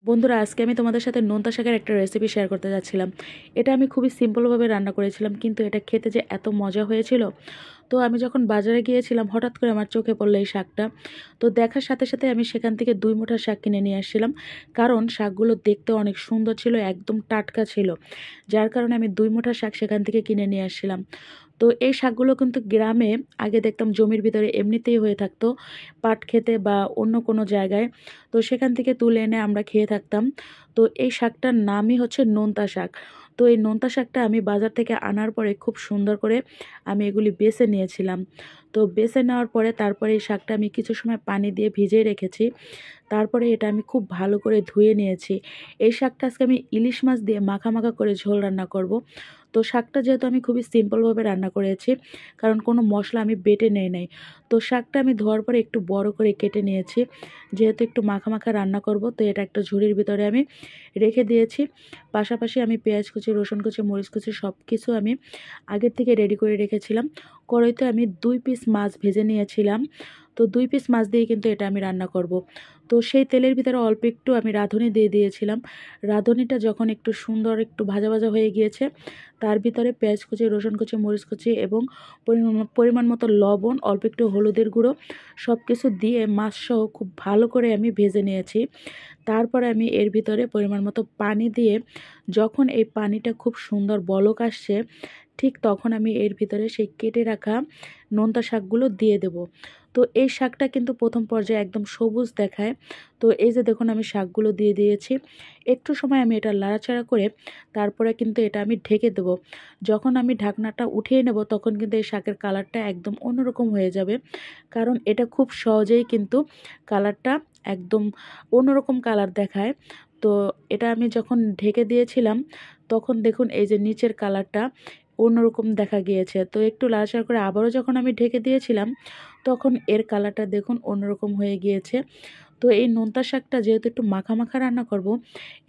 বন্ধুরা, আজকে আমি তোমাদের সাথে নোনতা শাকের একটা রেসিপি শেয়ার করতে যাচ্ছিলাম। এটা আমি খুবই সিম্পলভাবে রান্না করেছিলাম, কিন্তু এটা খেতে যে এত মজা হয়েছিল। তো আমি যখন বাজারে গিয়েছিলাম, হঠাৎ করে আমার চোখে পড়লো এই শাকটা। তো দেখার সাথে সাথে আমি সেখান থেকে 2 মুঠা শাক কিনে নিয়ে আসছিলাম, কারণ শাকগুলো দেখতে অনেক সুন্দর ছিল, একদম টাটকা ছিল। যার কারণে আমি 2 মুঠা শাক সেখান থেকে কিনে নিয়ে আসছিলাম। তো এই শাকগুলো কিন্তু গ্রামে আগে দেখতাম জমির ভিতরে এমনিতেই হয়ে থাকতো, পাট খেতে বা অন্য কোনো জায়গায়। তো সেখান থেকে তুলে এনে আমরা খেয়ে থাকতাম। তো এই শাকটার নামই হচ্ছে নোনতা শাক। তো এই নোনতা শাকটা আমি বাজার থেকে আনার পরে খুব সুন্দর করে আমি এগুলি বেছে নিয়েছিলাম। তো বেছে নেওয়ার পরে তারপরে এই শাকটা আমি কিছু সময় পানি দিয়ে ভিজিয়ে রেখেছি। তারপরে এটা আমি খুব ভালো করে ধুয়ে নিয়েছি। এই শাকটা আজকে আমি ইলিশ মাছ দিয়ে মাখা মাখা করে ঝোল রান্না করব। তো শাকটা যেহেতু আমি খুবই সিম্পলভাবে রান্না করেছি, কারণ কোনো মশলা আমি বেটে নেই নাই। তো শাকটা আমি ধোয়ার পরে একটু বড় করে কেটে নিয়েছি, যেহেতু একটু মাখা মাখা রান্না করব। তো এটা একটা ঝুড়ির ভিতরে আমি রেখে দিয়েছি। পাশাপাশি আমি পেঁয়াজ কুচি, রসুন কুচি, মরিচ কুচি সব কিছু আমি আগের থেকে রেডি করে রেখেছিলাম। কড়াইতে আমি 2 পিস মাছ ভেজে নিয়েছিলাম। তো 2 পিস মাছ দিয়ে কিন্তু এটা আমি রান্না করব। তো সেই তেলের ভিতরে অল্প একটু আমি রাঁধুনি দিয়ে দিয়েছিলাম। রাঁধুনিটা যখন একটু সুন্দর একটু ভাজা ভাজা হয়ে গিয়েছে, তার ভিতরে পেঁয়াজ কুচি, রসুন কুচি, মরিচ কুচি এবং পরিমাণ মতো লবণ, অল্প একটু হলুদের গুঁড়ো সব কিছু দিয়ে মাছসহ খুব ভালো করে আমি ভেজে নিয়েছি। তারপরে আমি এর ভিতরে পরিমাণ মতো পানি দিয়ে, যখন এই পানিটা খুব সুন্দর বলক আসছে, ঠিক তখন আমি এর ভিতরে সেই কেটে রাখা নোনতা শাকগুলো দিয়ে দেব। তো এই শাকটা কিন্তু প্রথম পর্যায়ে একদম সবুজ দেখায়। তো এই যে দেখুন, আমি শাকগুলো দিয়ে দিয়েছি। একটু সময় আমি এটা লাড়াচাড়া করে তারপরে কিন্তু এটা আমি ঢেকে দেব। যখন আমি ঢাকনাটা উঠিয়ে নেব, তখন কিন্তু এই শাকের কালারটা একদম অন্যরকম হয়ে যাবে, কারণ এটা খুব সহজেই কিন্তু কালারটা একদম অন্যরকম কালার দেখায়। তো এটা আমি যখন ঢেকে দিয়েছিলাম, তখন দেখুন এই যে নিচের কালারটা অন্যরকম দেখা গিয়েছে। তো একটু লালচার করে আবারও যখন আমি ঢেকে দিয়েছিলাম, তখন এর কালারটা দেখুন অন্যরকম হয়ে গিয়েছে। তো এই নোনতা শাকটা যেহেতু একটু মাখা মাখা রান্না করব,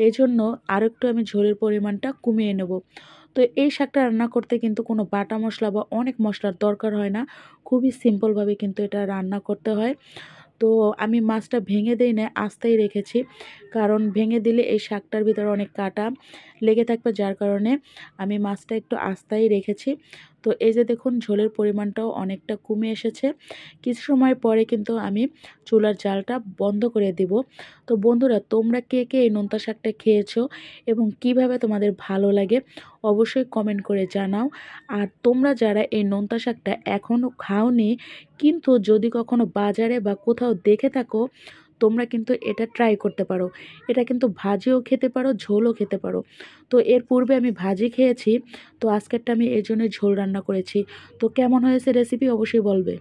এই জন্য আরও একটু আমি ঝোলের পরিমাণটা কমিয়ে নেব। তো এই শাকটা রান্না করতে কিন্তু কোনো বাটা মশলা বা অনেক মশলার দরকার হয় না, খুবই সিম্পলভাবে কিন্তু এটা রান্না করতে হয়। তো আমি মাছটা ভেঙে দেই না, আস্তেই রেখেছি, কারণ ভেঙে দিলে এই শাকটার ভিতরে অনেক কাটা লেগে থাকবে, যার কারণে আমি মাছটা একটু আস্তেই রেখেছি। তো এই যে দেখুন, ঝোলের পরিমাণটাও অনেকটা কমে এসেছে। কিছু সময় পরে কিন্তু আমি চুলার জালটা বন্ধ করে দিব। তো বন্ধুরা, তোমরা কে কে এই নোনতা শাকটা খেয়েছো এবং কিভাবে তোমাদের ভালো লাগে অবশ্যই কমেন্ট করে জানাও। আর তোমরা যারা এই নোনতা শাকটা এখনও খাওনি, কিন্তু যদি কখনো বাজারে বা কোথাও দেখে থাকো, তোমরা কিন্তু এটা ট্রাই করতে পারো। এটা কিন্তু ভাজিও খেতে পারো, ঝোলও খেতে পারো। তো এর পূর্বে আমি ভাজি খেয়েছি, তো আজকেরটা আমি এর জন্য ঝোল রান্না করেছি। তো কেমন হয়েছে রেসিপি অবশ্যই বলবে।